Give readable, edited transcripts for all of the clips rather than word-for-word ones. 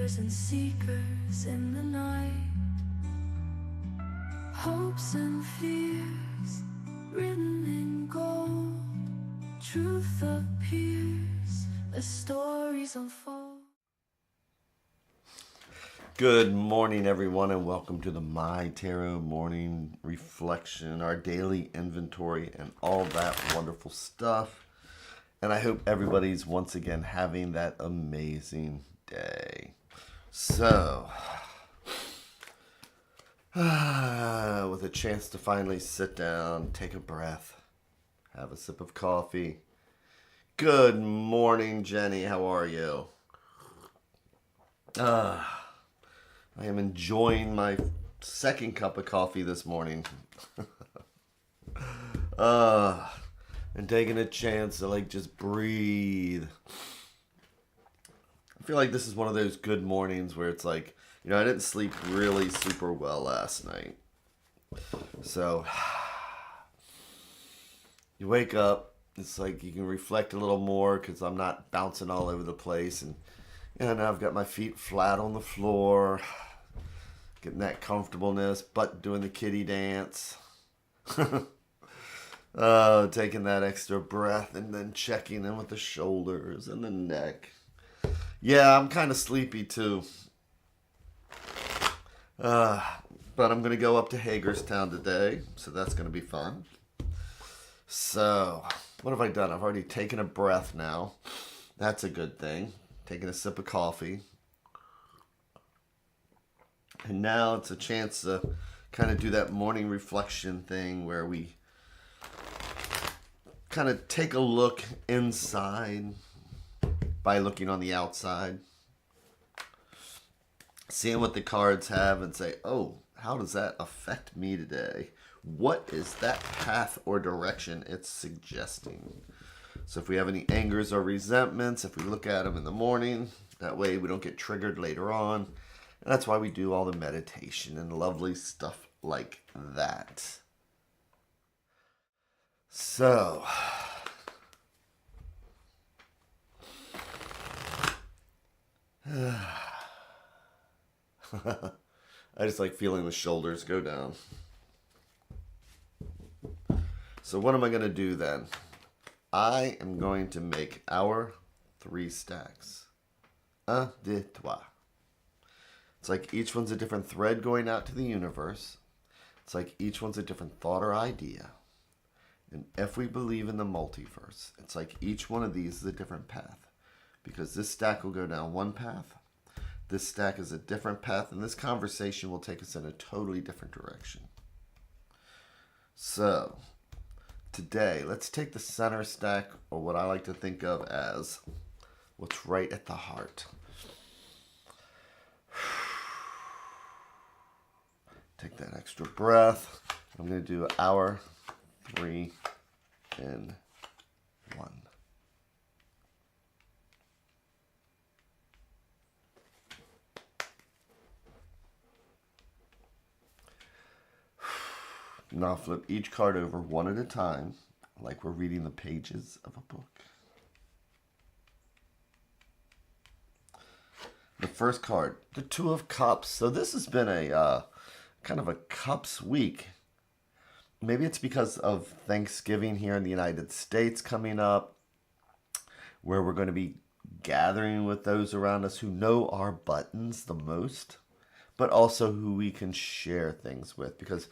seekers and seekers in the night. Hopes and fears written in gold. Truth appears as stories unfold. Good morning, everyone, and welcome to the MyTarot morning reflection, our daily inventory, and all that wonderful stuff. And I hope everybody's once again having that amazing day. So, with a chance to finally sit down, take a breath, have a sip of coffee. Good morning, Jenny. How are you? I am enjoying my second cup of coffee this morning. And taking a chance to just breathe. I feel like this is one of those good mornings where it's I didn't sleep really super well last night. So you wake up, it's like you can reflect a little more because I'm not bouncing all over the place. And now I've got my feet flat on the floor, getting that comfortableness, but doing the kitty dance. Taking that extra breath and then checking in with the shoulders and the neck. Yeah, I'm kind of sleepy too. But I'm going to go up to Hagerstown today, so that's going to be fun. So, what have I done? I've already taken a breath now. That's a good thing. Taking a sip of coffee. And now it's a chance to kind of do that morning reflection thing where we kind of take a look inside by looking on the outside. Seeing what the cards have and say, oh, how does that affect me today? What is that path or direction it's suggesting? So if we have any angers or resentments, if we look at them in the morning, that way we don't get triggered later on. And that's why we do all the meditation and lovely stuff like that. So, I just like feeling the shoulders go down. So what am I going to do then? I am going to make our 3 stacks. Un, deux, trois. It's like each one's a different thread going out to the universe. It's like each one's a different thought or idea. And if we believe in the multiverse, it's like each one of these is a different path. Because this stack will go down one path. This stack is a different path. And this conversation will take us in a totally different direction. So, today, let's take the center stack, or what I like to think of as what's right at the heart. Take that extra breath. I'm going to do our 3 and 1. Now flip each card over one at a time, like we're reading the pages of a book. The first card, the 2 of Cups. So this has been a kind of a Cups week. Maybe it's because of Thanksgiving here in the United States coming up, where we're going to be gathering with those around us who know our buttons the most, but also who we can share things with, because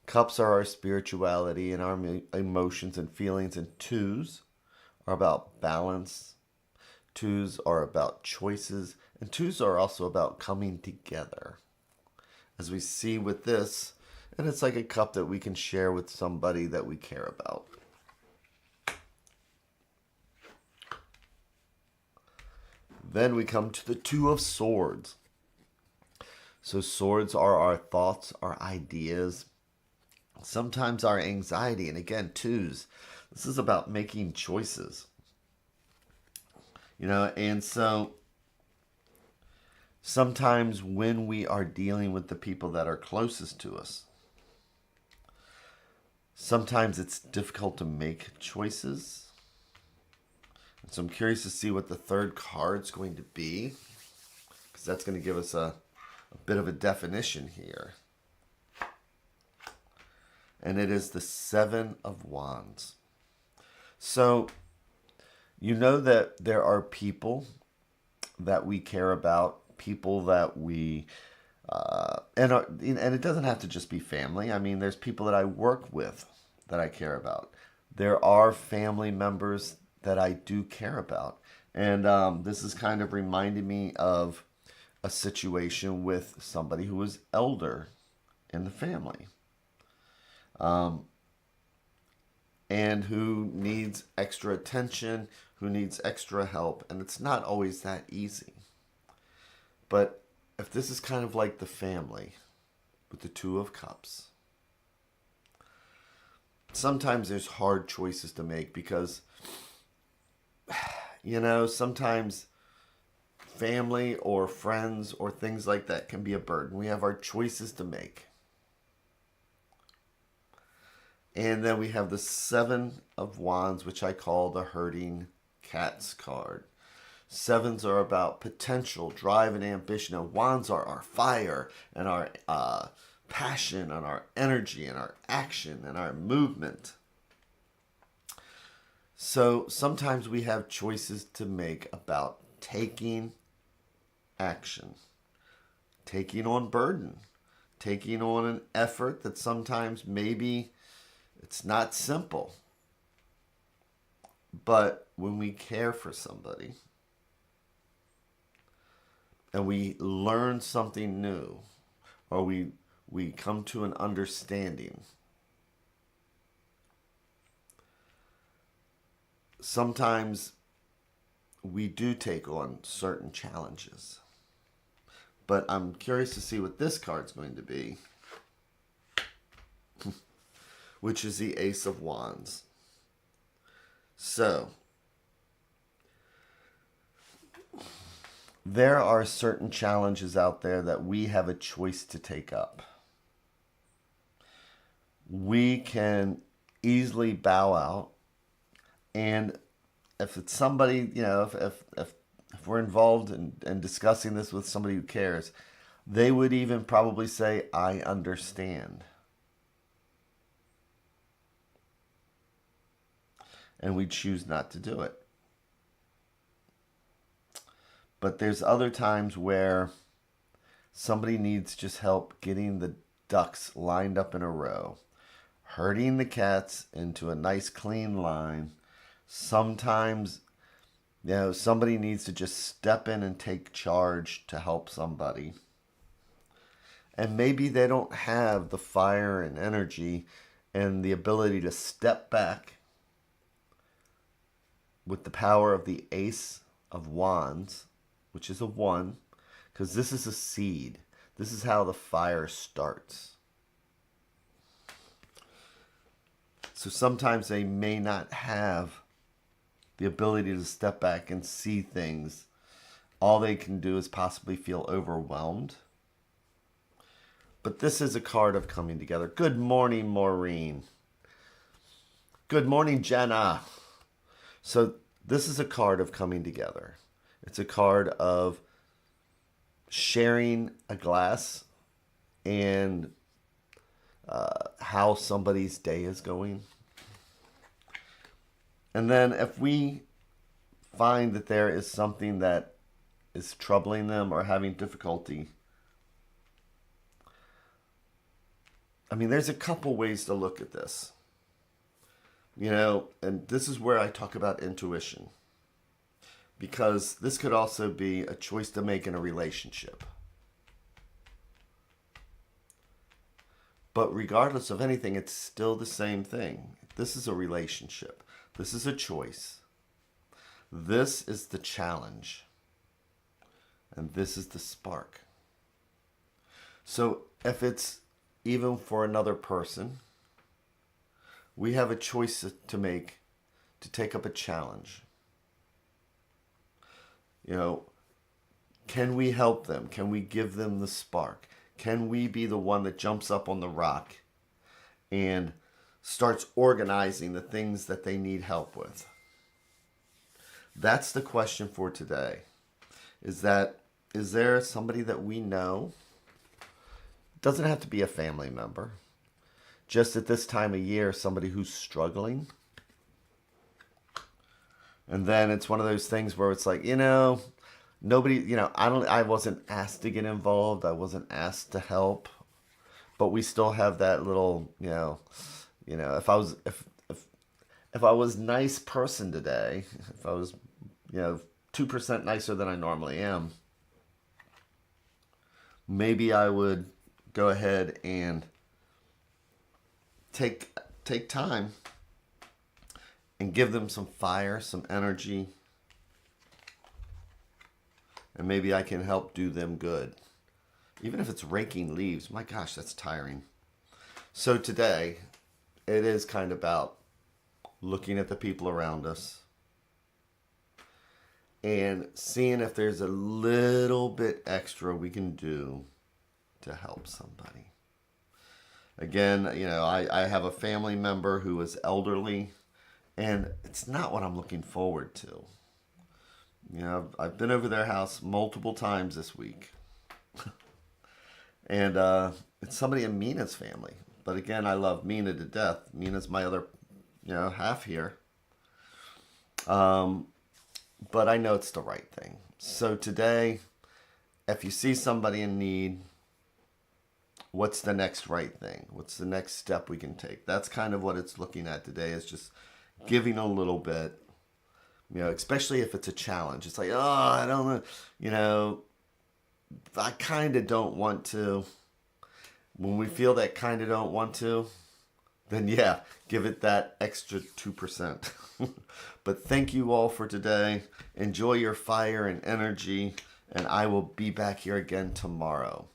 cups are our spirituality and our emotions and feelings, and 2s are about balance. 2s are about choices, and 2s are also about coming together. As we see with this, and it's like a cup that we can share with somebody that we care about. Then we come to the 2 of Swords. So swords are our thoughts, our ideas, sometimes our anxiety. And again, 2s, this is about making choices. And so sometimes when we are dealing with the people that are closest to us, sometimes it's difficult to make choices. So I'm curious to see what the third card's going to be, because that's going to give us a bit of a definition here. And it is the Seven of Wands. So, you know that there are people that we care about, people that we, and it doesn't have to just be family. I mean, there's people that I work with that I care about. There are family members that I do care about. And this is kind of reminding me of a situation with somebody who was elder in the family. And who needs extra attention, who needs extra help. And it's not always that easy. But if this is kind of like the family with the Two of Cups, sometimes there's hard choices to make because, sometimes family or friends or things like that can be a burden. We have our choices to make. And then we have the Seven of Wands, which I call the herding cats card. Sevens are about potential, drive, and ambition. And wands are our fire and our passion and our energy and our action and our movement. So sometimes we have choices to make about taking action, taking on burden, taking on an effort that sometimes maybe it's not simple. But when we care for somebody and we learn something new, or we come to an understanding, sometimes we do take on certain challenges. But I'm curious to see what this card's going to be, which is the Ace of Wands. So, there are certain challenges out there that we have a choice to take up. We can easily bow out, and if it's somebody, if we're involved in discussing this with somebody who cares, they would even probably say, I understand. And we choose not to do it. But there's other times where somebody needs just help getting the ducks lined up in a row, herding the cats into a nice clean line. Sometimes, somebody needs to just step in and take charge to help somebody. And maybe they don't have the fire and energy and the ability to step back with the power of the Ace of Wands, which is a 1, because this is a seed. This is how the fire starts. So sometimes they may not have the ability to step back and see things. All they can do is possibly feel overwhelmed. But this is a card of coming together. Good morning, Maureen. Good morning, Jenna. So this is a card of coming together. It's a card of sharing a glass and how somebody's day is going. And then if we find that there is something that is troubling them or having difficulty, there's a couple ways to look at this. And this is where I talk about intuition. Because this could also be a choice to make in a relationship. But regardless of anything, it's still the same thing. This is a relationship. This is a choice. This is the challenge. And this is the spark. So if it's even for another person, we have a choice to make to take up a challenge. Can we help them? Can we give them the spark? Can we be the one that jumps up on the rock and starts organizing the things that they need help with? That's the question for today. Is that is there somebody that we know? Doesn't have to be a family member. Just at this time of year, somebody who's struggling. And then it's one of those things where it's like, nobody, I wasn't asked to get involved. I wasn't asked to help. But we still have that little, if I was nice person today, if I was, 2% nicer than I normally am, maybe I would go ahead and take time and give them some fire, some energy, and maybe I can help do them good. Even if it's raking leaves, my gosh, that's tiring. So today, it is kind of about looking at the people around us and seeing if there's a little bit extra we can do to help somebody. Again, I have a family member who is elderly, and it's not what I'm looking forward to. I've been over their house multiple times this week. And it's somebody in Mina's family. But again, I love Mina to death. Mina's my other, half here. But I know it's the right thing. So today, if you see somebody in need, what's the next right thing? What's the next step we can take? That's kind of what it's looking at today, is just giving a little bit, especially if it's a challenge. It's like, I don't know, I kind of don't want to. When we feel that kind of don't want to, then yeah, give it that extra 2%. But thank you all for today. Enjoy your fire and energy, and I will be back here again tomorrow.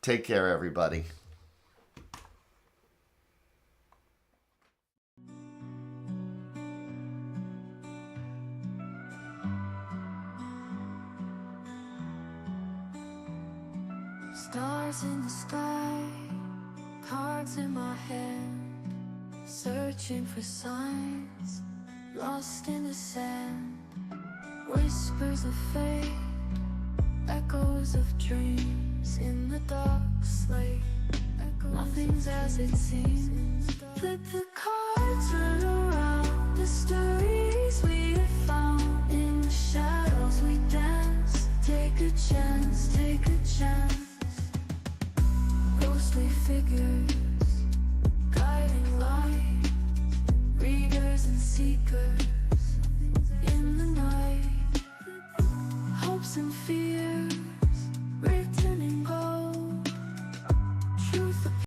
Take care, everybody. Stars in the sky, cards in my hand, searching for signs, lost in the sand. Whispers of fate, echoes of dreams in the dark slate. Nothing's as it seems. Flip the cards, turn around. The stories we have found in the shadows we dance. Take a chance, take a chance. Ghostly figures, guiding light, readers and seekers in the night. Hopes and fears